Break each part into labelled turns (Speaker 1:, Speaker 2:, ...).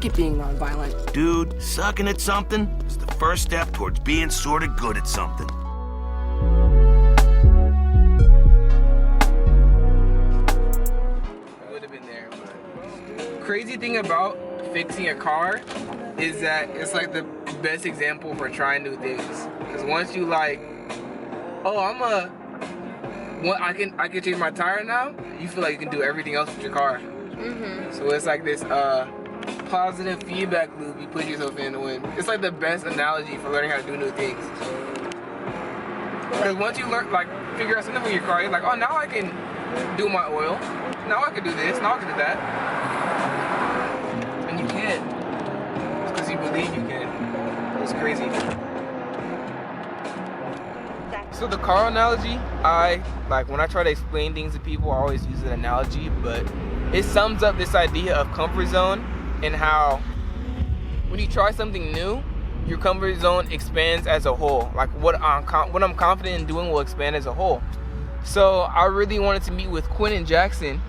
Speaker 1: suck at being nonviolent.
Speaker 2: Dude, sucking at something is the first step towards being sort of good at something.
Speaker 3: Would have been there, but crazy thing about fixing a car is that it's like the best example for trying new things. Because once you like, oh, I can change my tire now. You feel like you can do everything else with your car. So it's like this positive feedback loop you put yourself in when it's like the best analogy for learning how to do new things. Because once you learn, like, figure out something with your car, you're like, oh, now I can do my oil. Now I can do this. Now I can do that. And you can. It's because you believe you can. It's crazy. So the car analogy, when I try to explain things to people, I always use an analogy, but it sums up this idea of comfort zone and how when you try something new, your comfort zone expands as a whole. Like what I'm confident in doing will expand as a whole. So I really wanted to meet with Quinn and Jackson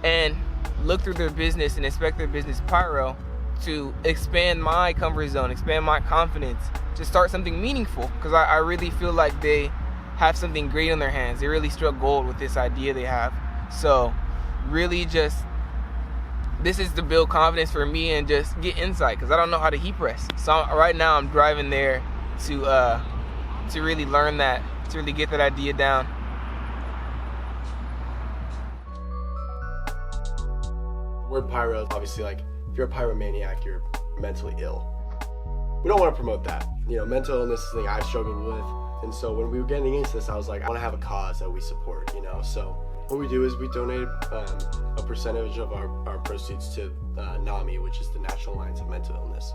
Speaker 3: and look through their business and inspect their business, PYRO, to expand my comfort zone, expand my confidence, to start something meaningful. Because I really feel like they have something great on their hands. They really struck gold with this idea they have. So really just, this is to build confidence for me and just get insight, because I don't know how to heat press. So right now I'm driving there to really learn that, to really get that idea down.
Speaker 4: The word pyro is obviously like, if you're a pyromaniac, you're mentally ill. We don't want to promote that. You know, mental illness is something I've struggled with. And so when we were getting into this, I was like, I want to have a cause that we support, you know? So what we do is we donate a percentage of our proceeds to NAMI, which is the National Alliance of Mental Illness.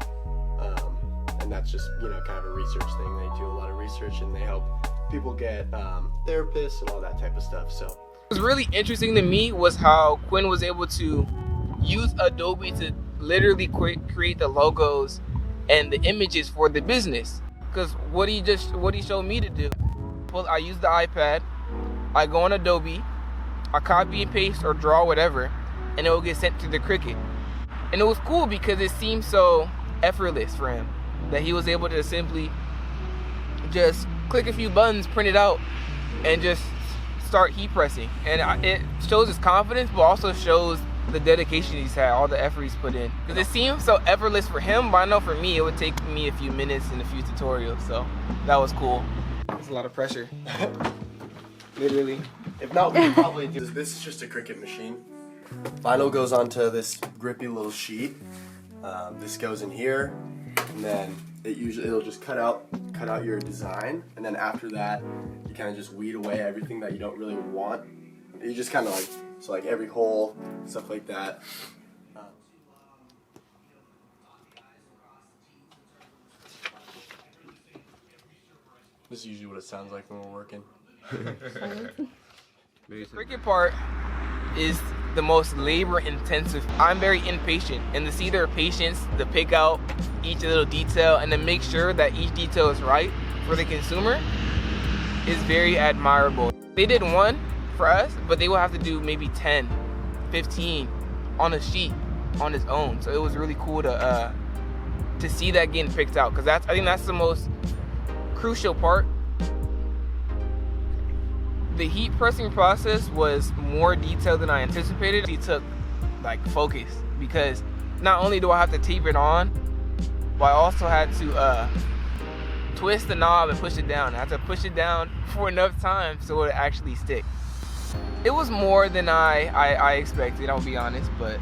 Speaker 4: And that's just, you know, kind of a research thing. They do a lot of research and they help people get therapists and all that type of stuff. So
Speaker 3: what was really interesting to me was how Quinn was able to use Adobe to literally create the logos and the images for the business. Because what he showed me to do, well, I use the iPad, I go on Adobe, I copy and paste or draw whatever, and it will get sent to the Cricut. And it was cool because it seemed so effortless for him that he was able to simply just click a few buttons, print it out, and just start heat pressing. And it shows his confidence, but also shows the dedication he's had, all the effort he's put in. Because it seems so effortless for him, but I know for me, it would take me a few minutes and a few tutorials, so that was cool. It's a lot of pressure. Literally.
Speaker 4: if not, we could probably do this. Is just a Cricut machine. Vinyl goes onto this grippy little sheet. This goes in here, and then it'll just cut out your design, and then after that, you kind of just weed away everything that you don't really want. You just kind of like, so like every hole, stuff like that. This is usually what it sounds like when we're working.
Speaker 3: The Cricut part is the most labor intensive. I'm very impatient, and to see their patience to pick out each little detail and to make sure that each detail is right for the consumer is very admirable. They did one for us, but they will have to do maybe 10, 15 on a sheet on its own. So it was really cool to see that getting picked out, because I think that's the most crucial part. The heat pressing process was more detailed than I anticipated. He took like focus, because not only do I have to tape it on, but I also had to twist the knob and push it down. I had to push it down for enough time so it actually stick. It was more than I expected, I'll be honest, but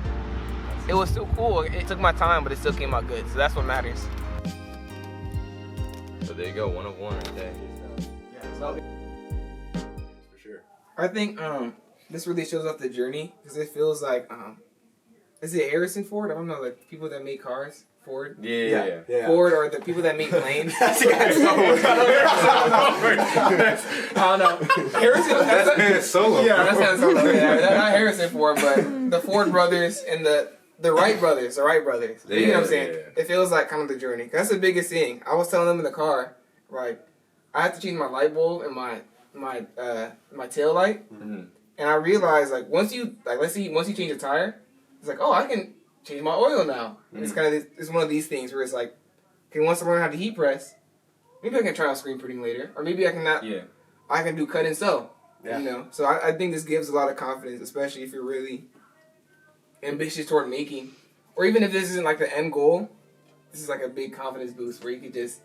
Speaker 3: it was still cool. It took my time, but it still came out good, so that's what matters.
Speaker 5: So there you go, 1 of 1 right there.
Speaker 4: For sure.
Speaker 3: I think this really shows off the journey, because it feels like, is it Harrison Ford? I don't know, like people that make cars. Ford?
Speaker 5: Yeah.
Speaker 3: Ford, or the people that make planes.
Speaker 4: That's the guy Solo.
Speaker 3: I don't know. Harrison,
Speaker 5: That's Han Solo.
Speaker 3: Yeah, that's Han Solo. Yeah, not Harrison Ford, but the Ford brothers and the Wright brothers. You know what I'm saying?
Speaker 5: Yeah.
Speaker 3: It feels like kind of the journey. That's the biggest thing. I was telling them in the car, right? I had to change my light bulb and my tail light, and I realized, like, once you change a tire, it's like, oh, I can change my oil now. And it's kind of it's one of these things where it's like, okay, once I learn how to heat press, maybe I can try out screen printing later, or maybe I can not.
Speaker 5: Yeah.
Speaker 3: I can do cut and sew.
Speaker 4: Yeah.
Speaker 3: You know, so I think this gives a lot of confidence, especially if you're really ambitious toward making, or even if this isn't like the end goal. This is like a big confidence boost where you could just.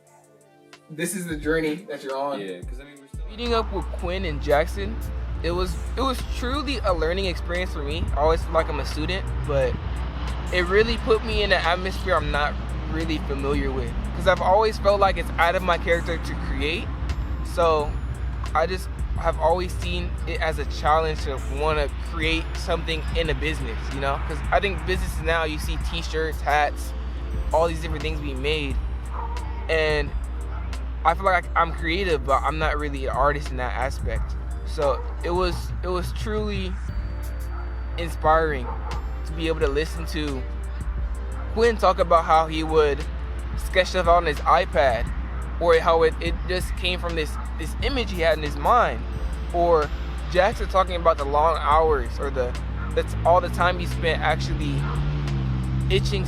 Speaker 3: This is the journey that you're on.
Speaker 5: Yeah, because I mean, we're still
Speaker 3: Meeting up with Quinn and Jackson, it was truly a learning experience for me. I always feel like I'm a student, but it really put me in an atmosphere I'm not really familiar with, because I've always felt like it's out of my character to create. So I just have always seen it as a challenge to want to create something in a business, you know? Because I think businesses now, you see t-shirts, hats, all these different things being made, and I feel like I'm creative, but I'm not really an artist in that aspect. So it was truly inspiring to be able to listen to Quinn talk about how he would sketch stuff out on his iPad, or how it just came from this image he had in his mind, or Jackson talking about the long hours, or that's all the time he spent actually itching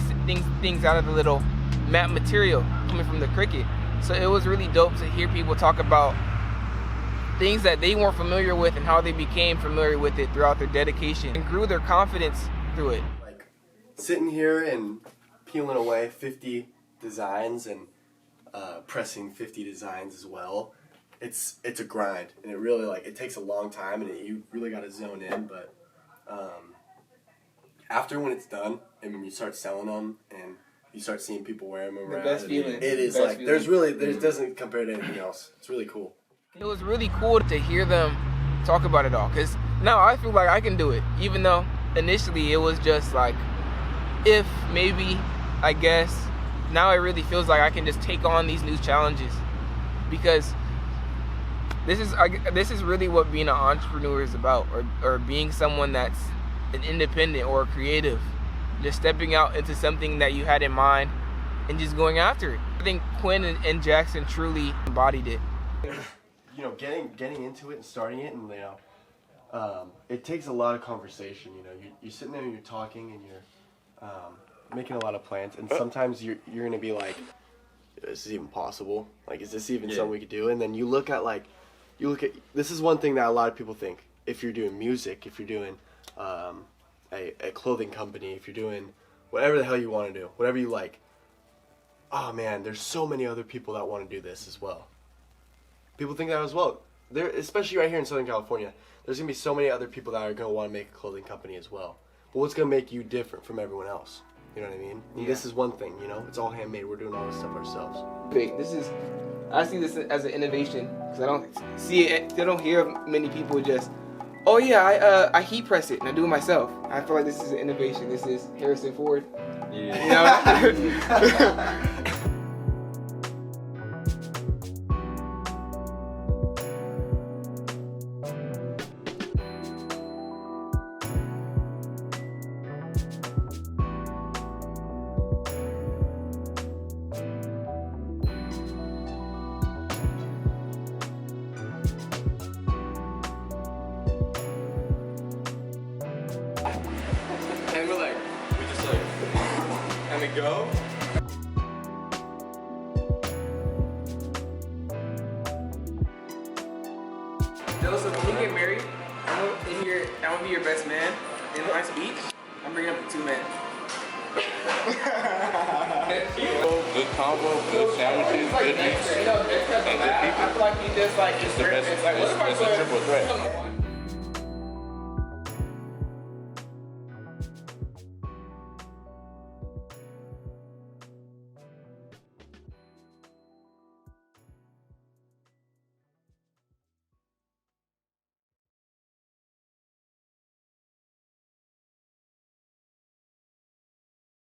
Speaker 3: things out of the little matte material coming from the Cricut. So it was really dope to hear people talk about things that they weren't familiar with and how they became familiar with it throughout their dedication and grew their confidence through it.
Speaker 4: Like sitting here and peeling away 50 designs and pressing 50 designs as well. It's a grind, and it really it takes a long time, and you really got to zone in. But after when it's done, and when you start selling them and you start seeing people wear them around,
Speaker 3: The best feeling.
Speaker 4: it is
Speaker 3: The best
Speaker 4: like
Speaker 3: feeling.
Speaker 4: there doesn't compare to anything else. It's really cool.
Speaker 3: It was really cool to hear them talk about it all, because now I feel like I can do it, even though initially it was just like, if maybe, I guess, now it really feels like I can just take on these new challenges, because this is really what being an entrepreneur is about, or being someone that's an independent or a creative, just stepping out into something that you had in mind and just going after it. I think Quinn and Jackson truly embodied it.
Speaker 4: You know, getting into it and starting it, and it takes a lot of conversation. You know, you're sitting there and you're talking and you're making a lot of plans, and sometimes you're gonna be like, "Is this even possible? Like, is this even something we could do?" And then you look at this is one thing that a lot of people think. If you're doing music, if you're doing a clothing company, if you're doing whatever the hell you want to do, whatever you like, oh man, there's so many other people that want to do this as well. People think that as well. There, especially right here in Southern California, there's gonna be so many other people that are gonna want to make a clothing company as well. But what's gonna make you different from everyone else? You know what I mean? And this is one thing. You know, it's all handmade. We're doing all this stuff ourselves.
Speaker 3: I see this as an innovation, because I don't see it. I don't hear of many people just, oh yeah, I heat press it and I do it myself. I feel like this is an innovation. This is Harrison Ford.
Speaker 5: Yeah.
Speaker 3: You know? And we just and we go. Joseph, when we get married, I'm gonna be your best man. In my speech, I'm bringing up the two men.
Speaker 5: Good combo, good sandwiches, good drinks, and good people.
Speaker 3: I feel like we just like
Speaker 5: It's the best. It's a triple threat.